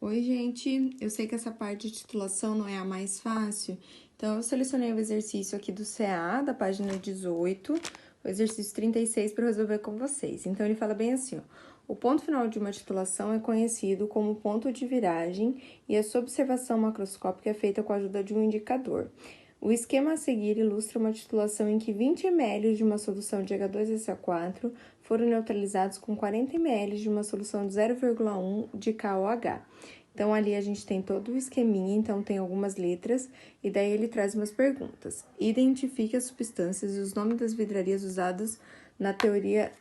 Oi, gente. Eu sei que essa parte de titulação não é a mais fácil, então eu selecionei o exercício aqui do CA, da página 18, o exercício 36, para resolver com vocês. Então, ele fala bem assim, ó. O ponto final de uma titulação é conhecido como ponto de viragem e a sua observação macroscópica é feita com a ajuda de um indicador. O esquema a seguir ilustra uma titulação em que 20 ml de uma solução de H2SO4 foram neutralizados com 40 ml de uma solução de 0,1 de KOH. Então, ali a gente tem todo o esqueminha, então tem algumas letras, e daí ele traz umas perguntas. Identifique as substâncias e os nomes das vidrarias usadas na teoria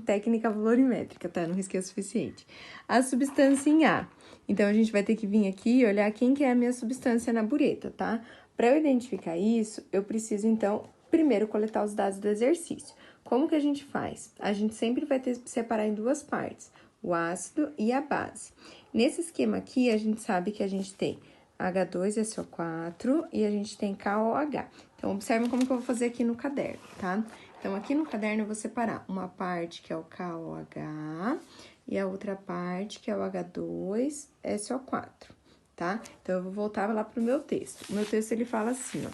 técnica valorimétrica, tá? Não risquei o suficiente. A substância em A. Então, a gente vai ter que vir aqui e olhar quem que é a minha substância na bureta, tá? Para eu identificar isso, eu preciso, então, primeiro coletar os dados do exercício. Como que a gente faz? A gente sempre vai ter que separar em duas partes, o ácido e a base. Nesse esquema aqui, a gente sabe que a gente tem H2SO4 e a gente tem KOH. Então, observem como que eu vou fazer aqui no caderno, tá? Então, aqui no caderno eu vou separar uma parte que é o KOH e a outra parte que é o H2SO4, tá? Então, eu vou voltar lá pro meu texto. O meu texto, ele fala assim, ó,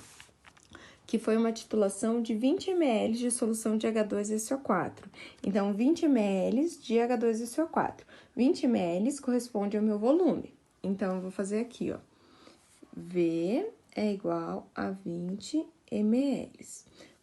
que foi uma titulação de 20 ml de solução de H2SO4. Então, 20 ml de H2SO4. 20 ml corresponde ao meu volume. Então, eu vou fazer aqui, ó. V é igual a 20 ml.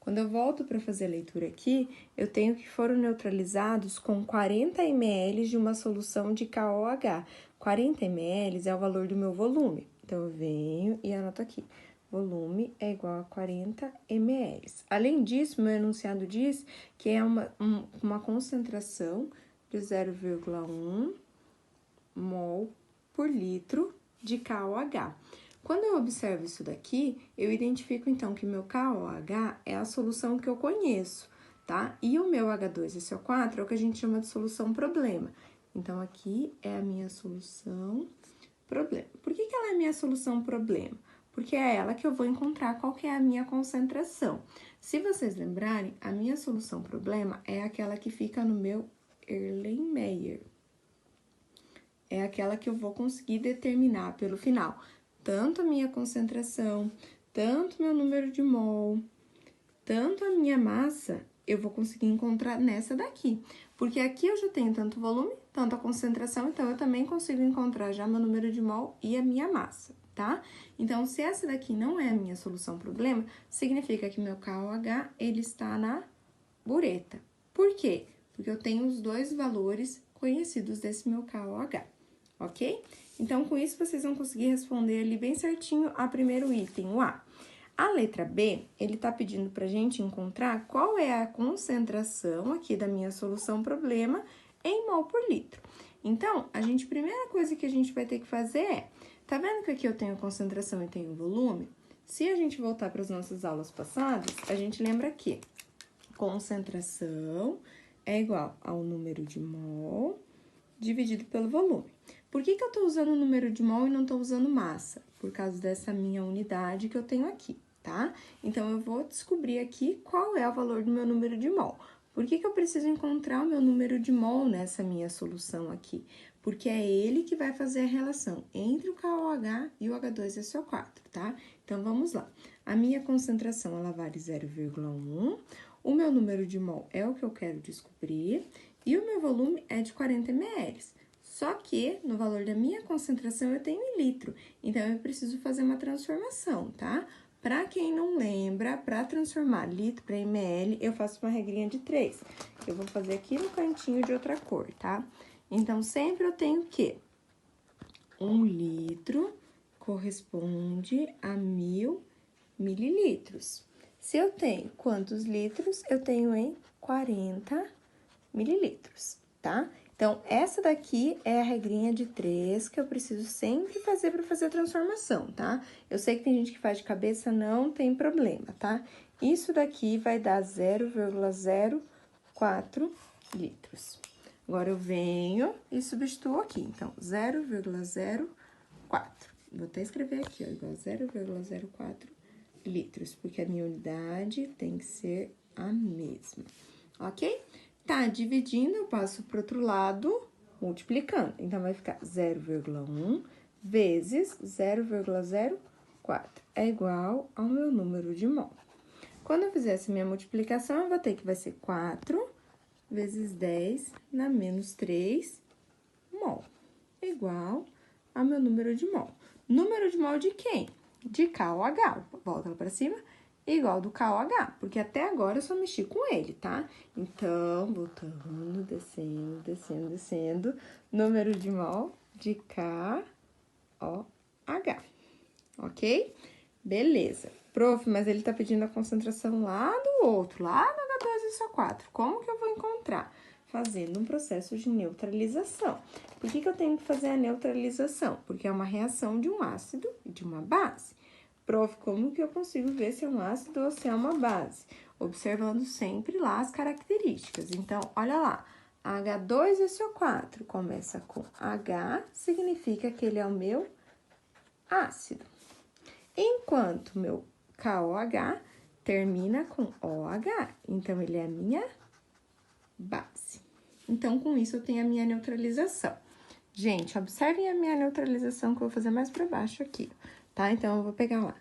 Quando eu volto para fazer a leitura aqui, eu tenho que foram neutralizados com 40 ml de uma solução de KOH. 40 ml é o valor do meu volume. Então, eu venho e anoto aqui. Volume é igual a 40 ml. Além disso, meu enunciado diz que é uma concentração de 0,1 mol por litro de KOH. Quando eu observo isso daqui, eu identifico, então, que meu KOH é a solução que eu conheço, tá? E o meu H2SO4 é o que a gente chama de solução problema. Então, aqui é a minha solução problema. Por que ela é a minha solução problema? Porque é ela que eu vou encontrar qual que é a minha concentração. Se vocês lembrarem, a minha solução problema é aquela que fica no meu Erlenmeyer. É aquela que eu vou conseguir determinar pelo final tanto a minha concentração, tanto meu número de mol, tanto a minha massa, eu vou conseguir encontrar nessa daqui. Porque aqui eu já tenho tanto volume, tanto a concentração, então eu também consigo encontrar já meu número de mol e a minha massa, tá? Então, se essa daqui não é a minha solução problema, significa que meu KOH, ele está na bureta. Por quê? Porque eu tenho os dois valores conhecidos desse meu KOH, ok? Então, com isso, vocês vão conseguir responder ali bem certinho a primeiro item, o A. A letra B, ele tá pedindo pra gente encontrar qual é a concentração aqui da minha solução problema em mol por litro. Então, primeira coisa que a gente vai ter que fazer é, tá vendo que aqui eu tenho concentração e tenho volume? Se a gente voltar para as nossas aulas passadas, a gente lembra que concentração é igual ao número de mol dividido pelo volume. Por que eu tô usando o número de mol e não tô usando massa? Por causa dessa minha unidade que eu tenho aqui, tá? Então, eu vou descobrir aqui qual é o valor do meu número de mol. Por que eu preciso encontrar o meu número de mol nessa minha solução aqui? Porque é ele que vai fazer a relação entre o KOH e o H2SO4, tá? Então, vamos lá. A minha concentração, ela vale 0,1. O meu número de mol é o que eu quero descobrir. E o meu volume é de 40 ml. Só que, no valor da minha concentração, eu tenho em litro. Então, eu preciso fazer uma transformação, tá? Para quem não lembra, para transformar litro para ml, eu faço uma regrinha de 3. Eu vou fazer aqui no cantinho de outra cor, tá? Então, sempre eu tenho que 1 litro corresponde a 1000 mililitros. Se eu tenho quantos litros? Eu tenho em 40 mililitros, tá? Então, essa daqui é a regrinha de 3 que eu preciso sempre fazer para fazer a transformação, tá? Eu sei que tem gente que faz de cabeça, não tem problema, tá? Isso daqui vai dar 0,04 litros. Agora, eu venho e substituo aqui. Então, 0,04. Vou até escrever aqui, ó, igual a 0,04 litros, porque a minha unidade tem que ser a mesma, ok? Tá, dividindo, eu passo pro outro lado, multiplicando. Então, vai ficar 0,1 vezes 0,04 é igual ao meu número de mol. Quando eu fizer essa minha multiplicação, eu vou ter que vai ser 4 vezes 10 na menos 3 mol, igual ao meu número de mol. Número de mol de quem? De KOH. Volta lá pra cima. Igual do KOH, porque até agora eu só mexi com ele, tá? Então, voltando, descendo, descendo, descendo. Número de mol de KOH, ok? Beleza. Prof, mas ele tá pedindo a concentração lá do outro, lá no H2SO4. Como que eu vou encontrar? Fazendo um processo de neutralização. Por que eu tenho que fazer a neutralização? Porque é uma reação de um ácido e de uma base. Prof, como que eu consigo ver se é um ácido ou se é uma base? Observando sempre lá as características. Então, olha lá, H2SO4 começa com H, significa que ele é o meu ácido. Enquanto meu KOH termina com OH, então ele é a minha base. Então, com isso, eu tenho a minha neutralização. Gente, observem a minha neutralização que eu vou fazer mais para baixo aqui, tá? Então, eu vou pegar lá,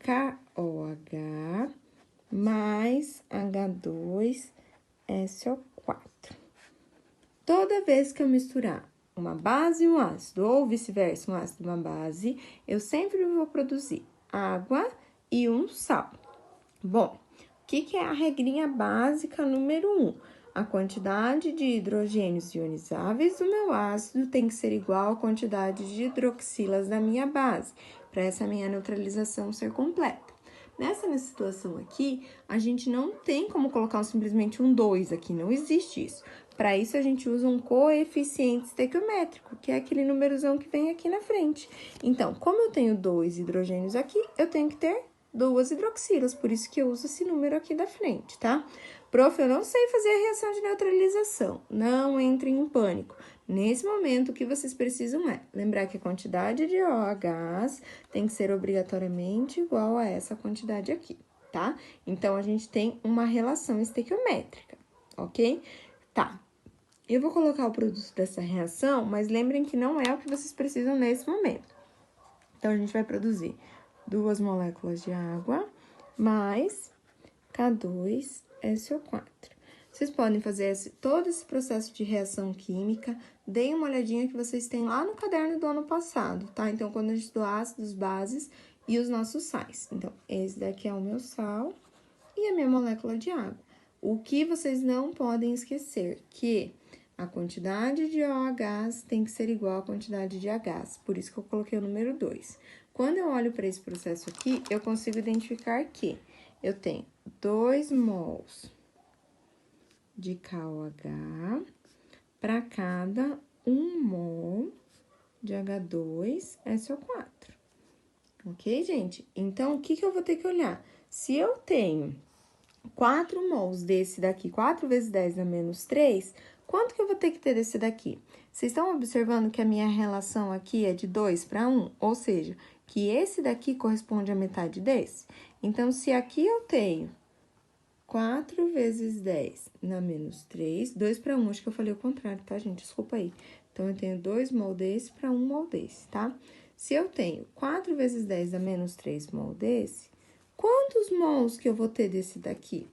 KOH mais H2SO4. Toda vez que eu misturar uma base e um ácido, ou vice-versa, um ácido e uma base, eu sempre vou produzir água e um sal. Bom, o que é a regrinha básica número 1? A quantidade de hidrogênios ionizáveis do meu ácido tem que ser igual à quantidade de hidroxilas da minha base, para essa minha neutralização ser completa. Nessa situação aqui, a gente não tem como colocar simplesmente um 2 aqui, não existe isso. Para isso, a gente usa um coeficiente estequiométrico, que é aquele numerozão que vem aqui na frente. Então, como eu tenho 2 hidrogênios aqui, eu tenho que ter 2 hidroxilas, por isso que eu uso esse número aqui da frente, tá? Prof, eu não sei fazer a reação de neutralização, não entrem em pânico. Nesse momento, o que vocês precisam é lembrar que a quantidade de OHs tem que ser obrigatoriamente igual a essa quantidade aqui, tá? Então, a gente tem uma relação estequiométrica, ok? Tá, eu vou colocar o produto dessa reação, mas lembrem que não é o que vocês precisam nesse momento. Então, a gente vai produzir 2 moléculas de água mais K2SO4. Vocês podem fazer todo esse processo de reação química, deem uma olhadinha que vocês têm lá no caderno do ano passado, tá? Então, quando a gente estudou ácidos, bases e os nossos sais. Então, esse daqui é o meu sal e a minha molécula de água. O que vocês não podem esquecer, que a quantidade de OHs tem que ser igual à quantidade de Hs, por isso que eu coloquei o número 2. Quando eu olho para esse processo aqui, eu consigo identificar que eu tenho 2 mols de KOH para cada 1 mol de H2SO4. Ok, gente? Então, o que eu vou ter que olhar? Se eu tenho 4 mols desse daqui, 4 vezes 10 a menos 3, quanto que eu vou ter que ter desse daqui? Vocês estão observando que a minha relação aqui é de 2 para 1? Ou seja, que esse daqui corresponde à metade desse? Então, se aqui eu tenho 4 vezes 10 na menos 3, 2 para 1, acho que eu falei o contrário, tá, gente? Desculpa aí. Então, eu tenho 2 mol desse para 1 mol desse, tá? Se eu tenho 4 vezes 10 a menos 3 mol desse, quantos mols que eu vou ter desse daqui?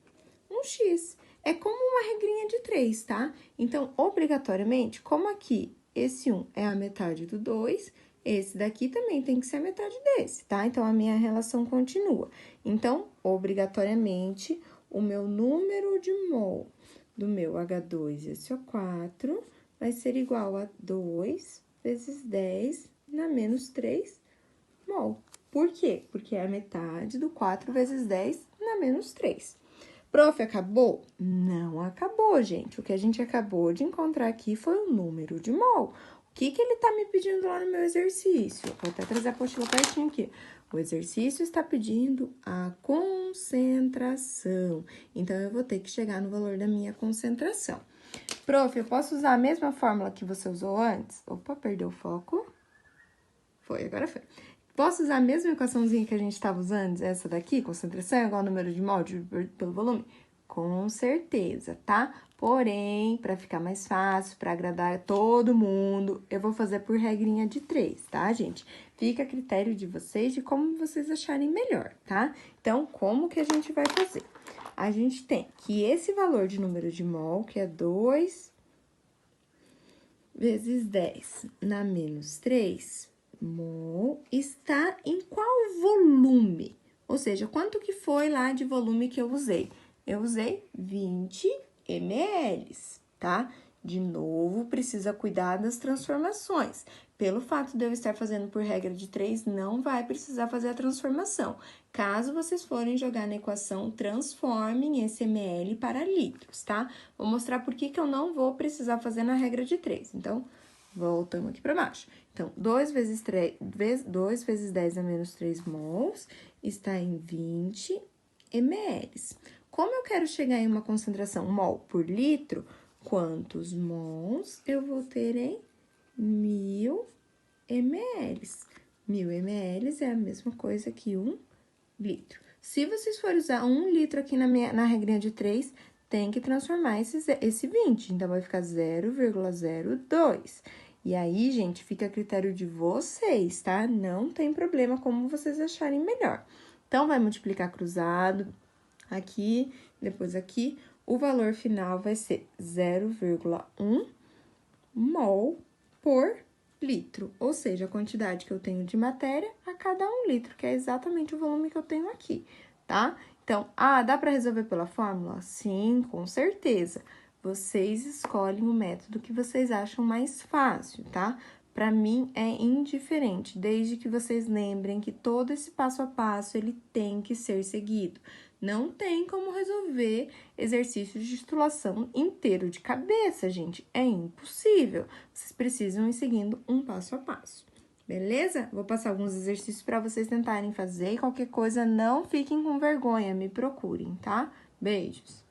Um x. É como uma regrinha de 3, tá? Então, obrigatoriamente, como aqui esse 1 é a metade do 2, esse daqui também tem que ser a metade desse, tá? Então, a minha relação continua. Então, obrigatoriamente, o meu número de mol do meu H2SO4 vai ser igual a 2 vezes 10 na menos 3 mol. Por quê? Porque é a metade do 4 vezes 10 na menos 3. Prof, acabou? Não acabou, gente. O que a gente acabou de encontrar aqui foi o número de mol. O que ele tá me pedindo lá no meu exercício? Vou até trazer a apostila pertinho aqui. O exercício está pedindo a concentração. Então, eu vou ter que chegar no valor da minha concentração. Prof, eu posso usar a mesma fórmula que você usou antes? Opa, perdeu o foco. Foi, agora foi. Posso usar a mesma equaçãozinha que a gente estava usando, essa daqui, concentração igual ao número de mol pelo volume? Com certeza, tá? Porém, para ficar mais fácil, para agradar todo mundo, eu vou fazer por regrinha de 3, tá, gente? Fica a critério de vocês, de como vocês acharem melhor, tá? Então, como que a gente vai fazer? A gente tem que esse valor de número de mol, que é 2 vezes 10 na menos 3 mol, está em qual volume? Ou seja, quanto que foi lá de volume que eu usei? Eu usei 20 ml, tá? De novo, precisa cuidar das transformações. Pelo fato de eu estar fazendo por regra de 3, não vai precisar fazer a transformação. Caso vocês forem jogar na equação, transformem esse ml para litros, tá? Vou mostrar por que eu não vou precisar fazer na regra de 3. Então, voltamos aqui para baixo. Então, 2 vezes 10 a menos 3 mols está em 20 ml. Como eu quero chegar em uma concentração mol por litro, quantos mols eu vou ter em 1000 ml? 1000 ml é a mesma coisa que 1 litro. Se vocês forem usar 1 litro aqui na regrinha de 3, tem que transformar esse 20. Então, vai ficar 0,02. E aí, gente, fica a critério de vocês, tá? Não tem problema como vocês acharem melhor. Então, vai multiplicar cruzado aqui, depois aqui. O valor final vai ser 0,1 mol por litro, ou seja, a quantidade que eu tenho de matéria a cada 1 litro, que é exatamente o volume que eu tenho aqui, tá? Então, dá para resolver pela fórmula? Sim, com certeza. Vocês escolhem o método que vocês acham mais fácil, tá? Para mim, é indiferente, desde que vocês lembrem que todo esse passo a passo, ele tem que ser seguido. Não tem como resolver exercício de titulação inteiro de cabeça, gente. É impossível. Vocês precisam ir seguindo um passo a passo. Beleza? Vou passar alguns exercícios para vocês tentarem fazer. E qualquer coisa, não fiquem com vergonha, me procurem, tá? Beijos!